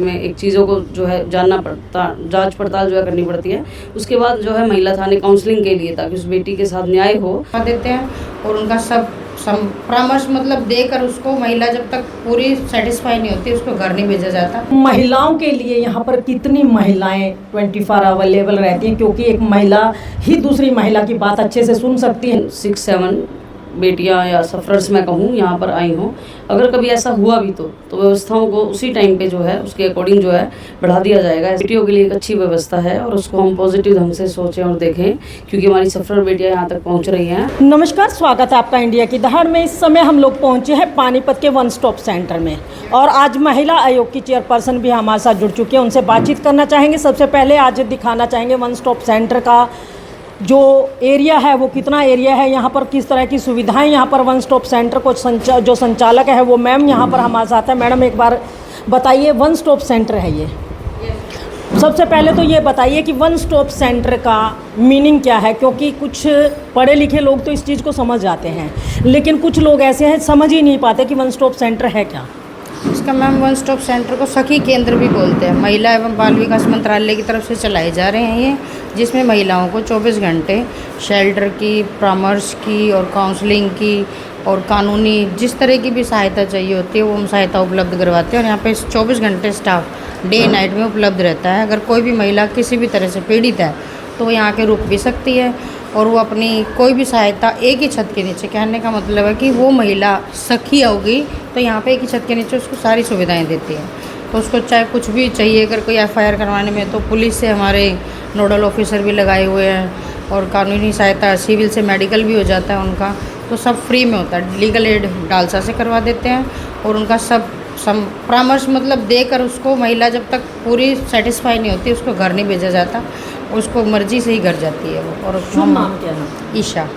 में एक चीज़ों को जो है जानना पड़ता, जांच पड़ताल जो है करनी पड़ती है। उसके बाद जो है महिला थाने काउंसलिंग के लिए, ताकि उस बेटी के साथ न्याय हो देते हैं और उनका सब परामर्श मतलब देकर उसको महिला जब तक पूरी सेटिस्फाई नहीं होती उसको घर नहीं भेजा जाता। महिलाओं के लिए यहाँ पर कितनी महिलाएं 24 अवेलेबल रहती हैं, क्योंकि एक महिला ही दूसरी महिला की बात अच्छे से सुन सकती है। 6-7 बेटियां या सफरर्स मैं कहूँ यहाँ पर आई हों। अगर कभी ऐसा हुआ भी तो व्यवस्थाओं को उसी टाइम पे जो है उसके अकॉर्डिंग जो है बढ़ा दिया जाएगा। बेटियों के लिए एक अच्छी व्यवस्था है और उसको हम पॉजिटिव ढंग से सोचें और देखें, क्योंकि हमारी सफरर बेटियां यहाँ तक पहुँच रही हैं। नमस्कार, स्वागत है आपका इंडिया की दहाड़ में। इस समय हम लोग पहुँचे हैं पानीपत के वन स्टॉप सेंटर में और आज महिला आयोग की चेयरपर्सन भी हमारे साथ जुड़ चुकी है। उनसे बातचीत करना चाहेंगे। सबसे पहले आज दिखाना चाहेंगे वन स्टॉप सेंटर का जो एरिया है वो कितना एरिया है, यहाँ पर किस तरह की सुविधाएं यहाँ पर वन स्टॉप सेंटर को जो संचालक है वो मैम यहाँ पर हमारे साथ है। मैडम एक बार बताइए, वन स्टॉप सेंटर है ये, सबसे पहले तो ये बताइए कि वन स्टॉप सेंटर का मीनिंग क्या है, क्योंकि कुछ पढ़े लिखे लोग तो इस चीज़ को समझ जाते हैं, लेकिन कुछ लोग ऐसे हैं समझ ही नहीं पाते कि वन स्टॉप सेंटर है क्या। इसका मैम वन स्टॉप सेंटर को सखी केंद्र भी बोलते हैं। महिला एवं बाल विकास मंत्रालय की तरफ से चलाए जा रहे हैं ये, जिसमें महिलाओं को 24 घंटे शेल्टर की, परामर्श की और काउंसलिंग की और कानूनी जिस तरह की भी सहायता चाहिए होती है वो हम सहायता उपलब्ध करवाते हैं। और यहाँ पे 24 घंटे स्टाफ डे नाइट में उपलब्ध रहता है। अगर कोई भी महिला किसी भी तरह से पीड़ित है तो वो यहाँ के रुक भी सकती है और वो अपनी कोई भी सहायता एक ही छत के नीचे, कहने का मतलब है कि वो महिला सखी होगी तो यहाँ पे एक ही छत के नीचे उसको सारी सुविधाएं देती है। तो उसको चाहे कुछ भी चाहिए, अगर कोई एफआईआर करवाने में तो पुलिस से हमारे नोडल ऑफिसर भी लगाए हुए हैं और कानूनी सहायता सिविल से मेडिकल भी हो जाता है उनका, तो सब फ्री में होता है। लीगल एड डालसा से करवा देते हैं और उनका सब परामर्श मतलब देकर उसको महिला जब तक पूरी सेटिस्फाई नहीं होती उसको घर नहीं भेजा जाता, उसको मर्जी से ही घर जाती है वो। और शुभ नाम क्या है? ईशा।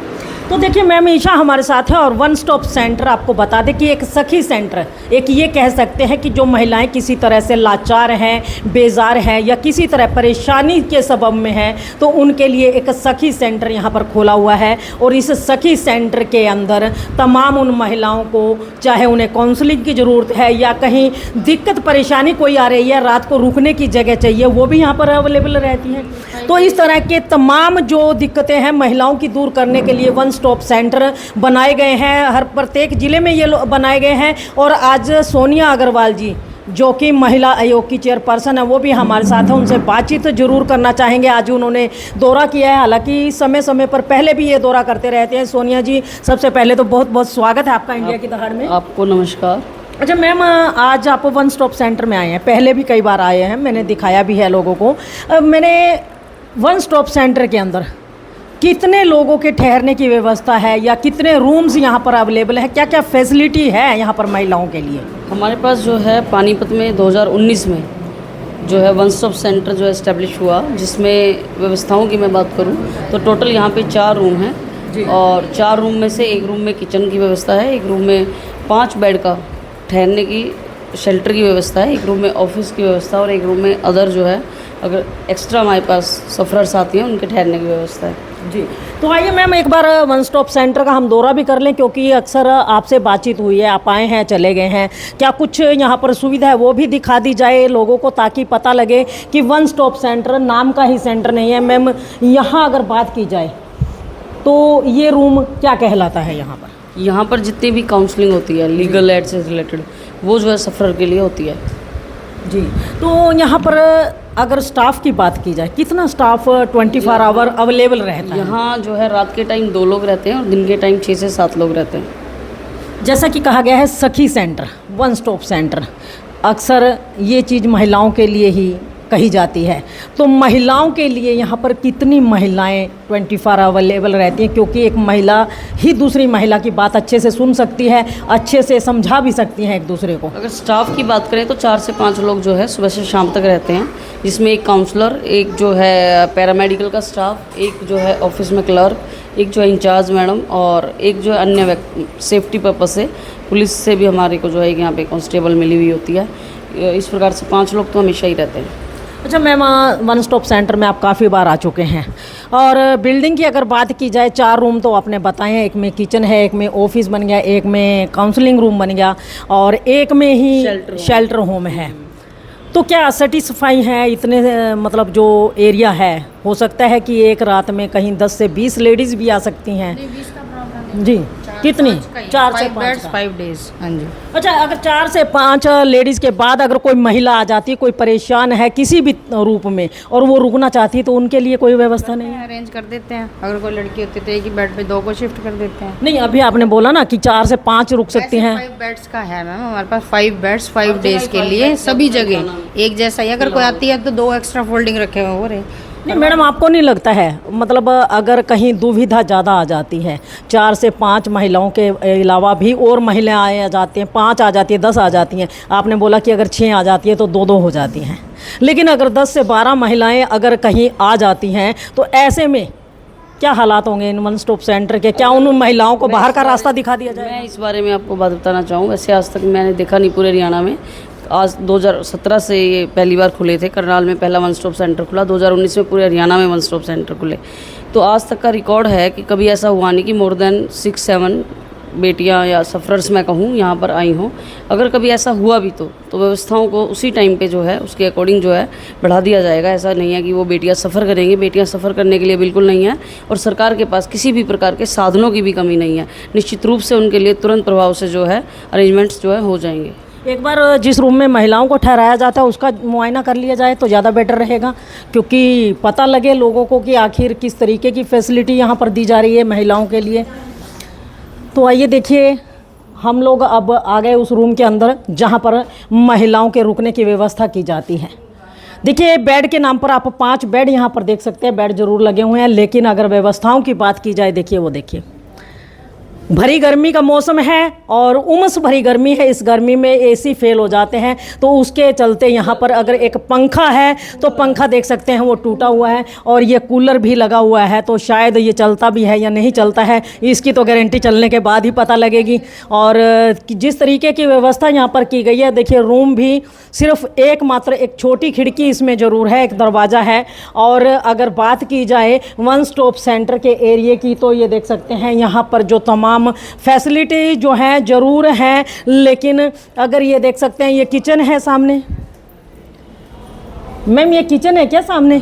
तो देखिए मैम ईशा हमारे साथ है और वन स्टॉप सेंटर आपको बता दें कि एक सखी सेंटर, एक ये कह सकते हैं कि जो महिलाएं किसी तरह से लाचार हैं, बेजार हैं या किसी तरह परेशानी के सबब में हैं, तो उनके लिए एक सखी सेंटर यहाँ पर खोला हुआ है। और इस सखी सेंटर के अंदर तमाम उन महिलाओं को, चाहे उन्हें काउंसलिंग की ज़रूरत है या कहीं दिक्कत परेशानी कोई आ रही है, रात को रुकने की जगह चाहिए, वो भी यहाँ पर अवेलेबल रहती हैं। तो इस तरह के तमाम जो दिक्कतें हैं महिलाओं की दूर करने के लिए वन स्टॉप सेंटर बनाए गए हैं। हर प्रत्येक ज़िले में ये बनाए गए हैं। और आज सोनिया अग्रवाल जी जो कि महिला आयोग की चेयरपर्सन है वो भी हमारे साथ है, उनसे बातचीत जरूर करना चाहेंगे। आज उन्होंने दौरा किया है, हालांकि समय समय पर पहले भी ये दौरा करते रहते हैं। सोनिया जी सबसे पहले तो बहुत बहुत स्वागत है आपका इंडिया की दहाड़ में। आपको नमस्कार। अच्छा मैम, आज आप वन स्टॉप सेंटर में आए हैं, पहले भी कई बार आए हैं, मैंने दिखाया भी है लोगों को। मैंने वन स्टॉप सेंटर के अंदर कितने लोगों के ठहरने की व्यवस्था है या कितने रूम्स यहाँ पर अवेलेबल है, क्या क्या फैसिलिटी है यहाँ पर महिलाओं के लिए? हमारे पास जो है पानीपत में 2019 में जो है वन स्टॉप सेंटर जो एस्टेब्लिश हुआ, जिसमें व्यवस्थाओं की मैं बात करूँ तो टोटल यहाँ पे 4 रूम हैं और 4 रूम में से एक रूम में किचन की व्यवस्था है, एक रूम में 5 बेड का ठहरने की शेल्टर की व्यवस्था है, एक रूम में ऑफिस की व्यवस्था और एक रूम में अदर जो है अगर एक्स्ट्रा हमारे पास सफरर्स आती हैं उनके ठहरने की व्यवस्था है जी। तो आइए मैम एक बार वन स्टॉप सेंटर का हम दौरा भी कर लें, क्योंकि अक्सर आपसे बातचीत हुई है, आप आए हैं चले गए हैं, क्या कुछ यहाँ पर सुविधा है वो भी दिखा दी जाए लोगों को, ताकि पता लगे कि वन स्टॉप सेंटर नाम का ही सेंटर नहीं है। मैम यहाँ अगर बात की जाए तो ये रूम क्या कहलाता है? यहाँ पर जितनी भी काउंसलिंग होती है लीगल एड से रिलेटेड वो जो है सफरर के लिए होती है जी। तो यहाँ पर अगर स्टाफ की बात की जाए, कितना स्टाफ 24 आवर अवेलेबल रहता है? यहाँ जो है रात के टाइम 2 लोग रहते हैं और दिन के टाइम 6 से 7 लोग रहते हैं। जैसा कि कहा गया है सखी सेंटर, वन स्टॉप सेंटर, अक्सर ये चीज़ महिलाओं के लिए ही कही जाती है। तो महिलाओं के लिए यहाँ पर कितनी महिलाएं 24 अवेलेबल रहती हैं, क्योंकि एक महिला ही दूसरी महिला की बात अच्छे से सुन सकती है, अच्छे से समझा भी सकती हैं एक दूसरे को। अगर स्टाफ की बात करें तो 4 से 5 लोग जो है सुबह से शाम तक रहते हैं, जिसमें एक काउंसलर, एक जो है पैरामेडिकल का स्टाफ, एक जो है ऑफिस में क्लर्क, एक जो है इंचार्ज मैडम और एक जो है अन्य सेफ्टी पर्पस से पुलिस से भी हमारे को जो है यहाँ पे कांस्टेबल मिली हुई होती है। इस प्रकार से 5 लोग तो हमेशा ही रहते हैं। अच्छा मैम, वन स्टॉप सेंटर में आप काफ़ी बार आ चुके हैं और बिल्डिंग की अगर बात की जाए, 4 रूम तो आपने बताए हैं, एक में किचन है, एक में ऑफिस बन गया, एक में काउंसलिंग रूम बन गया और एक में ही शेल्टर होम है। तो क्या सेटिस्फाई है इतने मतलब जो एरिया है? हो सकता है कि एक रात में कहीं 10 से 20 लेडीज़ भी आ सकती हैं। जी, कितनी? 4 से 5 5 डेज। हाँ जी। अच्छा, अगर 4 से 5 लेडीज़ के बाद अगर कोई महिला आ जाती है, कोई परेशान है किसी भी रूप में और वो रुकना चाहती है, तो उनके लिए कोई व्यवस्था नहीं है? अरेंज कर देते हैं। अगर कोई लड़की होती है तो एक ही बेड पे 2 को शिफ्ट कर देते हैं। नहीं, अभी आपने बोला ना कि 4 से 5 रुक सकती हैं। 5 बेड्स का है मैम हमारे पास, 5 बेड्स 5 डेज के लिए सभी जगह एक जैसा ही। अगर कोई आती है तो 2 एक्स्ट्रा फोल्डिंग रखे हुए हो रहे। नहीं मैडम, आपको नहीं लगता है मतलब अगर कहीं दुविधा ज़्यादा आ जाती है, 4 से 5 महिलाओं के अलावा भी और महिलाएं आ जाती हैं, 5 आ जाती हैं, 10 आ जाती हैं, आपने बोला कि अगर 6 आ जाती है तो 2-2 हो जाती हैं, लेकिन अगर 10 से 12 महिलाएं अगर कहीं आ जाती हैं तो ऐसे में क्या हालात होंगे इन वन स्टॉप सेंटर के? क्या उन महिलाओं को बाहर का रास्ता दिखा दिया जाए? मैं इस बारे में आपको बात बताना चाहूँ। वैसे आज तक मैंने देखा नहीं पूरे हरियाणा में। आज 2017 से ये पहली बार खुले थे। करनाल में पहला वन स्टॉप सेंटर खुला, 2019 में पूरे हरियाणा में वन स्टॉप सेंटर खुले। तो आज तक का रिकॉर्ड है कि कभी ऐसा हुआ नहीं कि मोर देन 6-7 बेटियां या सफ़रर्स मैं कहूँ यहाँ पर आई हों। अगर कभी ऐसा हुआ भी तो व्यवस्थाओं को उसी टाइम पे जो है उसके अकॉर्डिंग जो है बढ़ा दिया जाएगा। ऐसा नहीं है कि वो बेटियां सफ़र करेंगी। बेटियां सफ़र करने के लिए बिल्कुल नहीं है, और सरकार के पास किसी भी प्रकार के साधनों की भी कमी नहीं है। निश्चित रूप से उनके लिए तुरंत प्रभाव से जो है अरेंजमेंट्स जो है हो जाएंगे। एक बार जिस रूम में महिलाओं को ठहराया जाता है उसका मुआयना कर लिया जाए तो ज़्यादा बेटर रहेगा, क्योंकि पता लगे लोगों को कि आखिर किस तरीके की फैसिलिटी यहाँ पर दी जा रही है महिलाओं के लिए। तो आइए देखिए, हम लोग अब आ गए उस रूम के अंदर जहाँ पर महिलाओं के रुकने की व्यवस्था की जाती है। देखिए, बेड के नाम पर आप 5 बेड यहाँ पर देख सकते हैं, बेड ज़रूर लगे हुए हैं, लेकिन अगर व्यवस्थाओं की बात की जाए, देखिए वो देखिए, भरी गर्मी का मौसम है और उमस भरी गर्मी है। इस गर्मी में एसी फेल हो जाते हैं, तो उसके चलते यहाँ पर अगर एक पंखा है तो पंखा देख सकते हैं वो टूटा हुआ है, और ये कूलर भी लगा हुआ है, तो शायद ये चलता भी है या नहीं चलता है इसकी तो गारंटी चलने के बाद ही पता लगेगी। और जिस तरीके की व्यवस्था यहाँ पर की गई है, देखिए रूम भी सिर्फ एकमात्र एक छोटी खिड़की इसमें ज़रूर है, एक दरवाज़ा है। और अगर बात की जाए वन स्टॉप सेंटर के एरिए की, तो ये देख सकते हैं यहाँ पर जो तमाम फैसिलिटी जो है ज़रूर है, लेकिन अगर ये देख सकते हैं ये किचन है सामने। मैम, ये किचन है क्या सामने?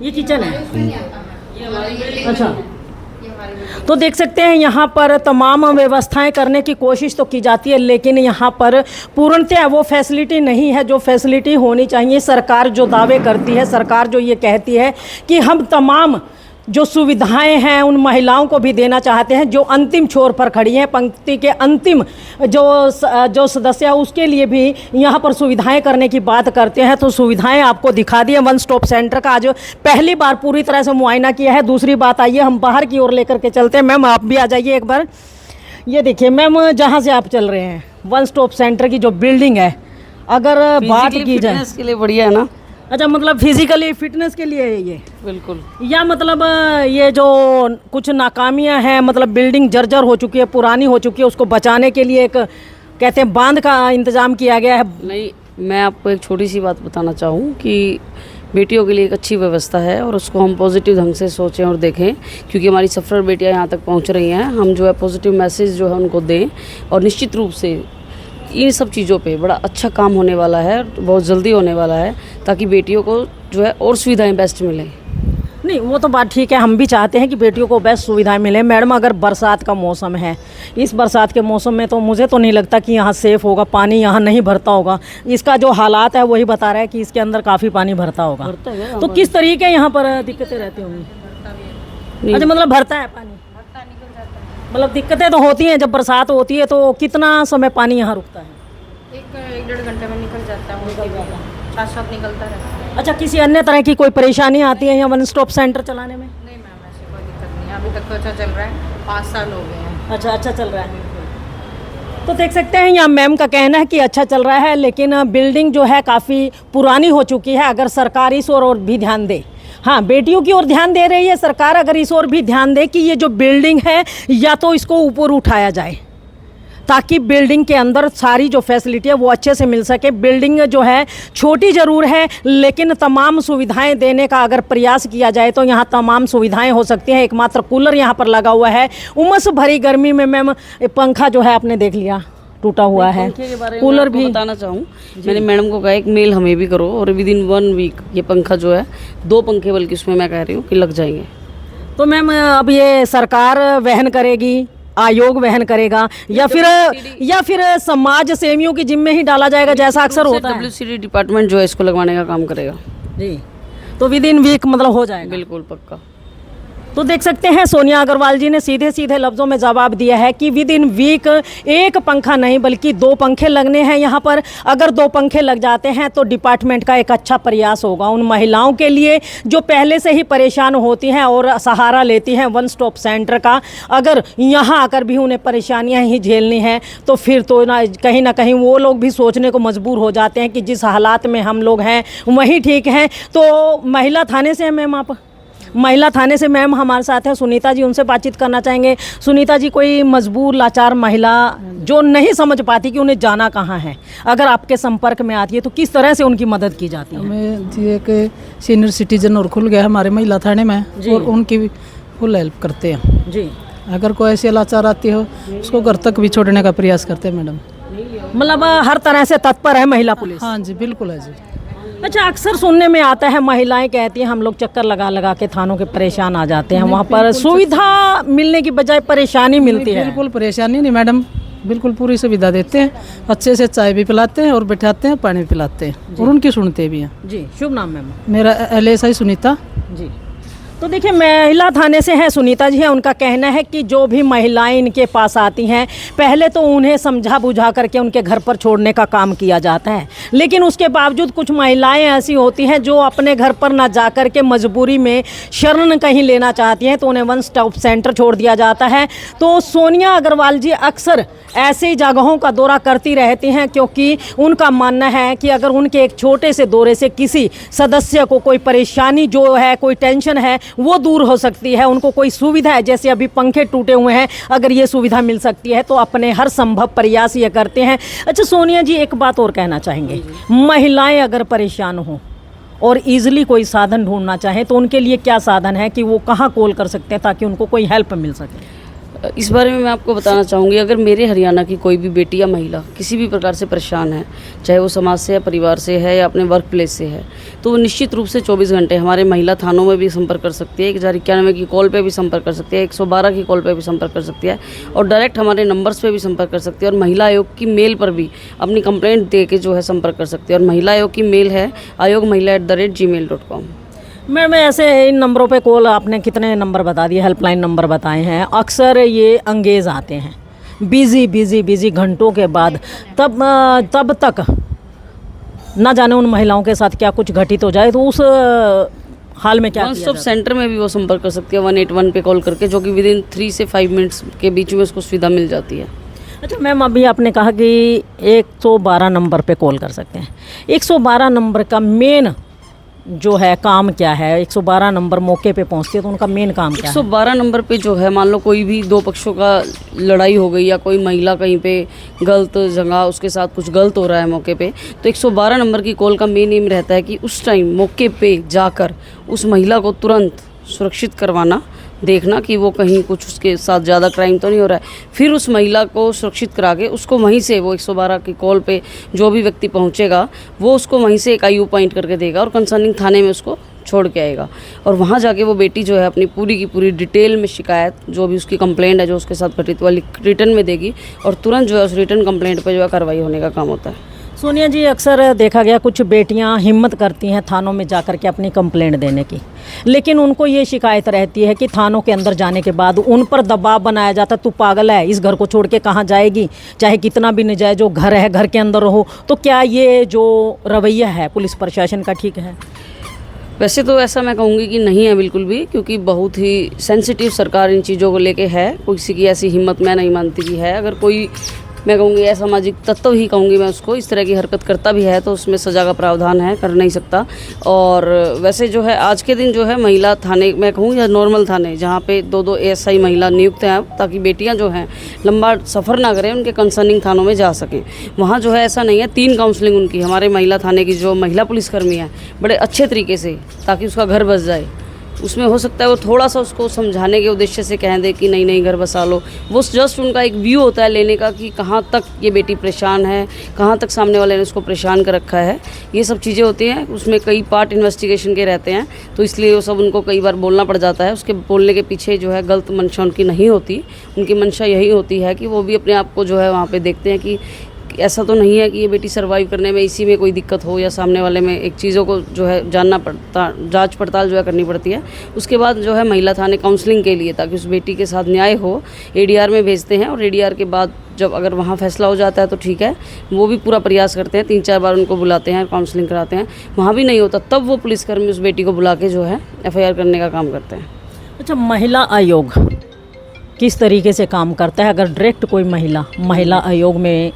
ये किचन है। अच्छा, तो देख सकते हैं यहाँ पर तमाम व्यवस्थाएं करने की कोशिश तो की जाती है, लेकिन यहाँ पर पूर्णतः वो फैसिलिटी नहीं है जो फैसिलिटी होनी चाहिए। सरकार जो दावे करती है, सरकार जो ये कहती है कि हम तमाम जो सुविधाएं हैं उन महिलाओं को भी देना चाहते हैं जो अंतिम छोर पर खड़ी हैं, पंक्ति के अंतिम जो सदस्य है उसके लिए भी यहाँ पर सुविधाएं करने की बात करते हैं। तो सुविधाएं आपको दिखा दी है। वन स्टॉप सेंटर का आज पहली बार पूरी तरह से मुआयना किया है। दूसरी बात, आइए हम बाहर की ओर लेकर के चलते हैं। मैम, आप भी आ जाइए एक बार। ये देखिए मैम, जहाँ से आप चल रहे हैं वन स्टॉप सेंटर की जो बिल्डिंग है, अगर बात की जाए इसके लिए बढ़िया है ना। अच्छा, मतलब फिजिकली फिटनेस के लिए है ये? बिल्कुल। या मतलब ये जो कुछ नाकामियां हैं, मतलब बिल्डिंग जर्जर हो चुकी है, पुरानी हो चुकी है, उसको बचाने के लिए एक कहते हैं बांध का इंतजाम किया गया है? नहीं, मैं आपको एक छोटी सी बात बताना चाहूँ कि बेटियों के लिए एक अच्छी व्यवस्था है और उसको हम पॉजिटिव ढंग से सोचें और देखें, क्योंकि हमारी सफ़र बेटियां यहाँ तक पहुँच रही हैं। हम जो है पॉजिटिव मैसेज जो है उनको दें, और निश्चित रूप से इन सब चीज़ों पे बड़ा अच्छा काम होने वाला है, बहुत जल्दी होने वाला है, ताकि बेटियों को जो है और सुविधाएं बेस्ट मिलें। नहीं, वो तो बात ठीक है, हम भी चाहते हैं कि बेटियों को बेस्ट सुविधाएं मिलें। मैडम, अगर बरसात का मौसम है, इस बरसात के मौसम में तो मुझे तो नहीं लगता कि यहाँ सेफ़ होगा, पानी यहाँ नहीं भरता होगा। इसका जो हालात है वही बता रहा है कि इसके अंदर काफ़ी पानी भरता होगा। तो किस तरीके यहाँ पर दिक्कतें रहती होंगी? अच्छा, मतलब भरता है पानी, मतलब दिक्कतें तो होती हैं जब बरसात होती है। तो कितना समय पानी यहाँ रुकता है? 1-1.5 घंटे में निकल जाता है, साथ निकलता रहता है। अच्छा, किसी अन्य तरह की कोई परेशानी आती है यहाँ वन स्टॉप सेंटर चलाने में? नहीं मैम, ऐसी कोई दिक्कत नहीं है। अभी तक तो अच्छा चल रहा है, 5 साल हो गए हैं। अच्छा चल रहा है। तो देख सकते हैं यहाँ मैम का कहना है कि अच्छा चल रहा है, लेकिन बिल्डिंग जो है काफ़ी पुरानी हो चुकी है। अगर सरकार इस ओर भी ध्यान दे, हाँ, बेटियों की ओर ध्यान दे रही है सरकार, अगर इस ओर भी ध्यान दे कि ये जो बिल्डिंग है या तो इसको ऊपर उठाया जाए, ताकि बिल्डिंग के अंदर सारी जो फैसिलिटी है वो अच्छे से मिल सके। बिल्डिंग जो है छोटी ज़रूर है, लेकिन तमाम सुविधाएं देने का अगर प्रयास किया जाए तो यहाँ तमाम सुविधाएं हो सकती हैं। एकमात्र कूलर यहाँ पर लगा हुआ है। उमस भरी गर्मी में मैम पंखा जो है आपने देख लिया टूटा हुआ है, पंखे के बारे में कूलर आपको भी। बताना चाहूँ, मैंने मैडम को कहा एक मेल हमें भी करो और विद इन 1 वीक ये पंखा जो है 2 पंखे बल्कि उसमें मैं कह रही हूँ कि लग जाएंगे। तो मैम अब ये सरकार वहन करेगी, आयोग वहन करेगा, या फिर समाज सेवियों की जिम्मे ही डाला जाएगा जैसा अक्सर होता है? WCD डिपार्टमेंट जो है इसको लगवाने का काम करेगा। जी, तो विद इन वीक मतलब हो जाएगा? बिल्कुल पक्का। तो देख सकते हैं सोनिया अग्रवाल जी ने सीधे सीधे लफ्ज़ों में जवाब दिया है कि विद इन वीक एक पंखा नहीं बल्कि 2 पंखे लगने हैं यहाँ पर। अगर 2 पंखे लग जाते हैं तो डिपार्टमेंट का एक अच्छा प्रयास होगा उन महिलाओं के लिए जो पहले से ही परेशान होती हैं और सहारा लेती हैं वन स्टॉप सेंटर का। अगर यहाँ आकर भी उन्हें परेशानियाँ ही झेलनी हैं तो फिर तो ना कहीं वो लोग भी सोचने को मजबूर हो जाते हैं कि जिस हालात में हम लोग हैं वही ठीक हैं। तो महिला थाने से हैं मैम आप? महिला थाने से मैम हमारे साथ है सुनीता जी, उनसे बातचीत करना चाहेंगे। सुनीता जी, कोई मजबूर लाचार महिला जो नहीं समझ पाती कि उन्हें जाना कहाँ है, अगर आपके संपर्क में आती है तो किस तरह से उनकी मदद की जाती है? हमें जी एक सीनियर सिटीजन और खुल गया हमारे महिला थाने में और उनकी भी फुल हेल्प करते हैं जी। अगर कोई ऐसी लाचार आती हो उसको घर तक भी छोड़ने का प्रयास करते हैं मैडम। मतलब हर तरह से तत्पर है महिला पुलिस? हाँ जी, बिल्कुल है जी। अच्छा, अक्सर सुनने में आता है महिलाएं कहती हैं हम लोग चक्कर लगा लगा के थानों के परेशान आ जाते हैं, वहाँ पर सुविधा मिलने की बजाय परेशानी मिलती है। बिल्कुल परेशानी नहीं मैडम, बिल्कुल पूरी सुविधा देते हैं, अच्छे से चाय भी पिलाते हैं और बैठाते हैं, पानी भी पिलाते हैं और उनकी सुनते भी हैं। जी, शुभ नाम मैम? मेरा LSI सुनीता जी। तो देखिए महिला थाने से हैं सुनीता जी हैं, उनका कहना है कि जो भी महिलाएं इनके पास आती हैं पहले तो उन्हें समझा बुझा करके उनके घर पर छोड़ने का काम किया जाता है, लेकिन उसके बावजूद कुछ महिलाएं ऐसी होती हैं जो अपने घर पर ना जा कर के मजबूरी में शरण कहीं लेना चाहती हैं तो उन्हें वन स्टॉप सेंटर छोड़ दिया जाता है। तो सोनिया अग्रवाल जी अक्सर ऐसी जगहों का दौरा करती रहती हैं क्योंकि उनका मानना है कि अगर उनके एक छोटे से दौरे से किसी सदस्य को कोई परेशानी जो है, कोई टेंशन है वो दूर हो सकती है, उनको कोई सुविधा है, जैसे अभी पंखे टूटे हुए हैं, अगर ये सुविधा मिल सकती है तो अपने हर संभव प्रयास ये करते हैं। अच्छा सोनिया जी, एक बात और कहना चाहेंगे, महिलाएं अगर परेशान हों और ईजिली कोई साधन ढूंढना चाहें तो उनके लिए क्या साधन है कि वो कहाँ कॉल कर सकते हैं ताकि उनको कोई हेल्प मिल सके? इस बारे में मैं आपको बताना चाहूँगी, अगर मेरे हरियाणा की कोई भी बेटी या महिला किसी भी प्रकार से परेशान है, चाहे वो समाज से या परिवार से है या अपने वर्क प्लेस से है, तो वो निश्चित रूप से 24 घंटे हमारे महिला थानों में भी संपर्क कर सकती है, 1091 की कॉल पे भी संपर्क कर सकती है, 112 की कॉल पे भी संपर्क कर सकती है और डायरेक्ट हमारे नंबर्स पे भी संपर्क कर सकती है और महिला आयोग की मेल पर भी अपनी कंप्लेंट दे के जो है संपर्क कर सकती है। और महिला आयोग की मेल है ayogmahila@gmail.com। मैम ऐसे इन नंबरों पे कॉल, आपने कितने नंबर बता दिए, हेल्पलाइन नंबर बताए हैं, अक्सर ये अंगेज आते हैं बिजी घंटों के बाद, तब तक ना जाने उन महिलाओं के साथ क्या कुछ घटित हो जाए, तो उस हाल में क्या वन स्टॉप सेंटर में भी वो संपर्क कर सकती है 181 पे कॉल करके, जो कि विद इन 3 से 5 मिनट्स के बीच में उसको सुविधा मिल जाती है। अच्छा मैम, अभी आपने कहा कि 112 नंबर पे कॉल कर सकते हैं, 112 नंबर का मेन जो है काम क्या है? 112 नंबर मौके पे पहुंचती है तो उनका मेन काम क्या है? 112 नंबर पे जो है, मान लो कोई भी 2 पक्षों का लड़ाई हो गई या कोई महिला कहीं पे गलत जगह उसके साथ कुछ गलत हो रहा है मौके पे, तो 112 नंबर की कॉल का मेन एम रहता है कि उस टाइम मौके पे जाकर उस महिला को तुरंत सुरक्षित करवाना, देखना कि वो कहीं कुछ उसके साथ ज़्यादा क्राइम तो नहीं हो रहा है, फिर उस महिला को सुरक्षित करा के उसको वहीं से वो 112 की कॉल पे जो भी व्यक्ति पहुंचेगा वो उसको वहीं से एक IU पॉइंट करके देगा और कंसर्निंग थाने में उसको छोड़ के आएगा और वहाँ जाके वो बेटी जो है अपनी पूरी की पूरी डिटेल में शिकायत, जो भी उसकी कंप्लेंट है जो उसके साथ घटित वाली, रिटर्न में देगी और तुरंत जो है उस रिटर्न कंप्लेंट पर जो है कार्रवाई होने का काम होता है। सोनिया जी, अक्सर देखा गया कुछ बेटियां हिम्मत करती हैं थानों में जाकर के अपनी कंप्लेंट देने की, लेकिन उनको ये शिकायत रहती है कि थानों के अंदर जाने के बाद उन पर दबाव बनाया जाता है, तू पागल है, इस घर को छोड़ के कहाँ जाएगी, चाहे कितना भी नजायज जो घर है घर के अंदर रहो। तो क्या ये जो रवैया है पुलिस प्रशासन का ठीक है? वैसे तो ऐसा मैं कहूँगी कि नहीं है बिल्कुल भी, क्योंकि बहुत ही सेंसिटिव सरकार इन चीज़ों को लेके है, किसी की ऐसी हिम्मत मैं नहीं मानती कि है। अगर कोई, मैं कहूँगी असामाजिक तत्व ही कहूँगी मैं उसको, इस तरह की हरकत करता भी है तो उसमें सज़ा का प्रावधान है, कर नहीं सकता। और वैसे जो है आज के दिन जो है महिला थाने, मैं कहूँ या नॉर्मल थाने, जहाँ पे 2-2 ASI महिला नियुक्त हैं ताकि बेटियाँ जो हैं लंबा सफ़र ना करें, उनके कंसर्निंग थानों में जा सकें। वहाँ जो है ऐसा नहीं है, 3 काउंसलिंग उनकी हमारे महिला थाने की जो महिला पुलिसकर्मी है बड़े अच्छे तरीके से, ताकि उसका घर बस जाए, उसमें हो सकता है वो थोड़ा सा उसको समझाने के उद्देश्य से कह दे कि नहीं नहीं घर बसा लो, वो जस्ट उनका एक व्यू होता है लेने का कि कहाँ तक ये बेटी परेशान है, कहाँ तक सामने वाले ने उसको परेशान कर रखा है, ये सब चीज़ें होती हैं। उसमें कई पार्ट इन्वेस्टिगेशन के रहते हैं, तो इसलिए वो सब उनको कई बार बोलना पड़ जाता है। उसके बोलने के पीछे जो है गलत मंशा उनकी नहीं होती, उनकी मंशा यही होती है कि वो भी अपने आप को जो है वहाँ पे देखते हैं कि ऐसा तो नहीं है कि ये बेटी सर्वाइव करने में इसी में कोई दिक्कत हो, या सामने वाले में एक चीज़ों को जो है जानना पड़ता, जांच पड़ताल जो है करनी पड़ती है। उसके बाद जो है महिला थाने काउंसलिंग के लिए, ताकि उस बेटी के साथ न्याय हो, एडीआर में भेजते हैं। और एडीआर के बाद जब अगर वहाँ फैसला हो जाता है तो ठीक है, वो भी पूरा प्रयास करते हैं, 3-4 बार उनको बुलाते हैं, काउंसलिंग कराते हैं। वहाँ भी नहीं होता तब वो पुलिसकर्मी उस बेटी को बुला के जो है FIR करने का काम करते हैं। अच्छा, महिला आयोग किस तरीके से काम करता है? अगर डायरेक्ट कोई महिला आयोग में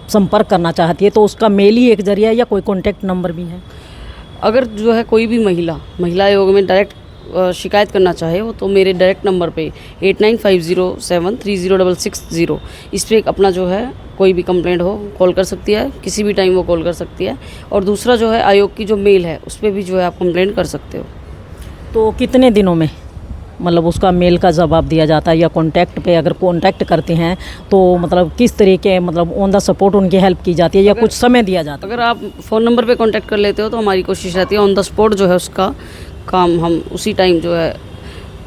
संपर्क करना चाहती है तो उसका मेल ही एक जरिया है या कोई कॉन्टैक्ट नंबर भी है? अगर जो है कोई भी महिला आयोग में डायरेक्ट शिकायत करना चाहे वो, तो मेरे डायरेक्ट नंबर पे 8950730660 इस पर अपना जो है कोई भी कंप्लेंट हो कॉल कर सकती है, किसी भी टाइम वो कॉल कर सकती है। और दूसरा जो है आयोग की जो मेल है उस पर भी जो है आप कंप्लेंट कर सकते हो। तो कितने दिनों में मतलब उसका मेल का जवाब दिया जाता है, या कांटेक्ट पे अगर कांटेक्ट करते हैं तो मतलब किस तरीके मतलब ऑन द सपोर्ट उनकी हेल्प की जाती है या कुछ समय दिया जाता है? अगर आप फ़ोन नंबर पे कांटेक्ट कर लेते हो तो हमारी कोशिश रहती है ऑन द स्पॉट जो है उसका काम हम उसी टाइम जो है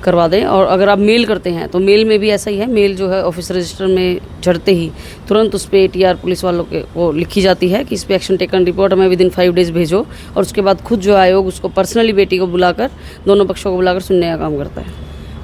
करवा दें। और अगर आप मेल करते हैं तो मेल में भी ऐसा ही है, मेल जो है ऑफिस रजिस्टर में चढ़ते ही तुरंत उस पर ATR पुलिस वालों के वो लिखी जाती है कि इस पर एक्शन टेकन, रिपोर्ट हमें विदिन 5 डेज़ भेजो। और उसके बाद खुद जो आयोग उसको पर्सनली बेटी को बुलाकर, दोनों पक्षों को बुलाकर सुनने का काम करता है।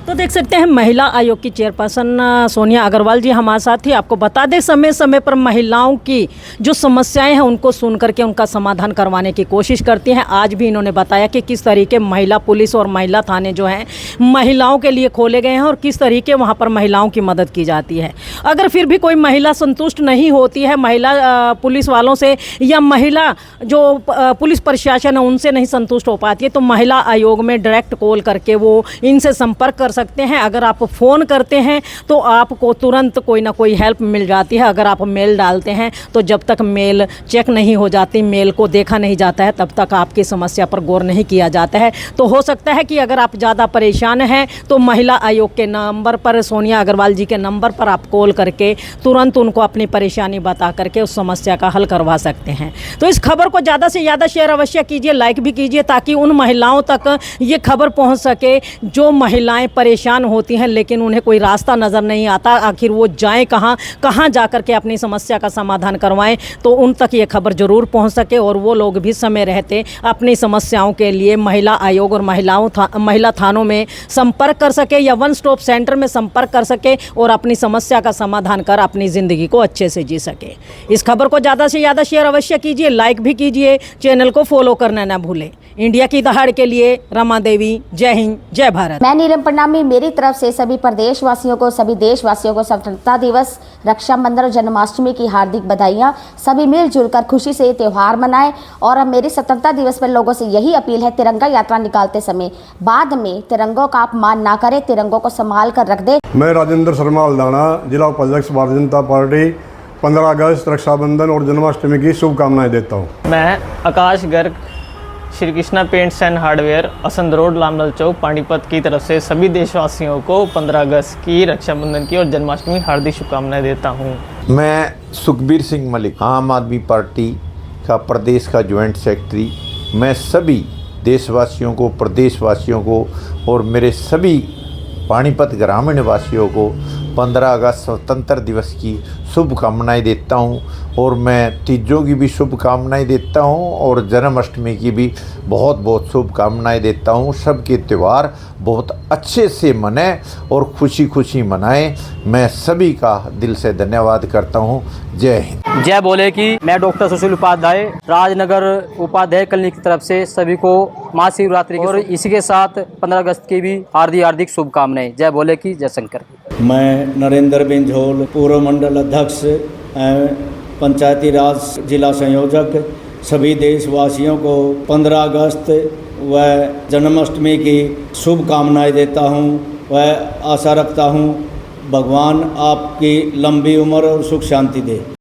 तो देख सकते हैं महिला आयोग की चेयरपर्सन सोनिया अग्रवाल जी हमारे साथ ही। आपको बता दें समय समय पर महिलाओं की जो समस्याएं हैं उनको सुन करके उनका समाधान करवाने की कोशिश करती हैं। आज भी इन्होंने बताया कि किस तरीके महिला पुलिस और महिला थाने जो हैं महिलाओं के लिए खोले गए हैं और किस तरीके वहां पर महिलाओं की मदद की जाती है। अगर फिर भी कोई महिला संतुष्ट नहीं होती है महिला पुलिस वालों से, या महिला जो पुलिस प्रशासन है उनसे नहीं संतुष्ट हो पाती है, तो महिला आयोग में डायरेक्ट कॉल करके वो इनसे संपर्क कर सकते हैं। अगर आप फ़ोन करते हैं तो आपको तुरंत कोई ना कोई हेल्प मिल जाती है। अगर आप मेल डालते हैं तो जब तक मेल चेक नहीं हो जाती, मेल को देखा नहीं जाता है, तब तक आपकी समस्या पर गौर नहीं किया जाता है। तो हो सकता है कि अगर आप ज़्यादा परेशान हैं तो महिला आयोग के नंबर पर, सोनिया अग्रवाल जी के नंबर पर आप कॉल करके तुरंत उनको अपनी परेशानी बता करके उस समस्या का हल करवा सकते हैं। तो इस खबर को ज़्यादा से ज़्यादा शेयर अवश्य कीजिए, लाइक भी कीजिए, ताकि उन महिलाओं तक ये खबर पहुँच सके जो महिलाएँ परेशान होती हैं लेकिन उन्हें कोई रास्ता नज़र नहीं आता, आखिर वो जाएं कहाँ जा कर के अपनी समस्या का समाधान करवाएं। तो उन तक ये खबर ज़रूर पहुंच सके और वो लोग भी समय रहते अपनी समस्याओं के लिए महिला आयोग और महिला थानों में संपर्क कर सके या वन स्टॉप सेंटर में संपर्क कर सके और अपनी समस्या का समाधान कर अपनी ज़िंदगी को अच्छे से जी सके। इस खबर को ज़्यादा से ज़्यादा शेयर अवश्य कीजिए, लाइक भी कीजिए, चैनल को फॉलो करना ना भूलें। इंडिया की दहाड़ के लिए रमा देवी, जय हिंद, जय भारत। मैं नीलम प्रणामी मेरी तरफ से सभी प्रदेशवासियों को, सभी देशवासियों को स्वतंत्रता दिवस, रक्षाबंधन और जन्माष्टमी की हार्दिक बधाइयाँ। सभी मिलजुल कर खुशी से ये त्यौहार मनाएं। और अब मेरी स्वतंत्रता दिवस पर लोगों से यही अपील है, तिरंगा यात्रा निकालते समय बाद में तिरंगों का अपमान ना करें, तिरंगों को संभाल कर रख दे। मैं राजेंद्र शर्मा हल्दाना, जिला उपाध्यक्ष भारतीय जनता पार्टी, 15 अगस्त, रक्षाबंधन और जन्माष्टमी की शुभकामनाएं देता हूँ। मैं Akash Garg, Shri Krishna paints and hardware, Assandh road, Lambagarh Chowk, Panipat की तरफ से सभी देशवासियों को 15 अगस्त की, रक्षाबंधन की और जन्माष्टमी हार्दिक शुभकामनाएं देता हूं। मैं सुखबीर सिंह मलिक, आम आदमी पार्टी का प्रदेश का ज्वाइंट सेक्रेटरी, मैं सभी देशवासियों को, प्रदेशवासियों को और मेरे सभी पानीपत ग्रामीण वासियों को 15 अगस्त स्वतंत्र दिवस की शुभकामनाएं देता हूं। और मैं तीजों की भी शुभकामनाएं देता हूं और जन्माष्टमी की भी बहुत बहुत शुभकामनाएं देता हूं। सबके त्यौहार बहुत अच्छे से मनाएं और खुशी खुशी मनाएं। मैं सभी का दिल से धन्यवाद करता हूं। जय हिंद। जय बोले कि मैं डॉक्टर सुशील उपाध्याय, राजनगर उपाध्याय कॉलोनी की तरफ से सभी को महाशिवरात्रि की और इसी के साथ 15 अगस्त की भी हार्दिक शुभकामनाएं। जय बोले कि जय शंकर। मैं नरेंद्र बिंझोल, पूर्व मंडल अध्यक्ष, पंचायती राज जिला संयोजक, सभी देशवासियों को 15 अगस्त व जन्माष्टमी की शुभकामनाएं देता हूं। वह आशा रखता हूं भगवान आपकी लंबी उम्र और सुख शांति दे।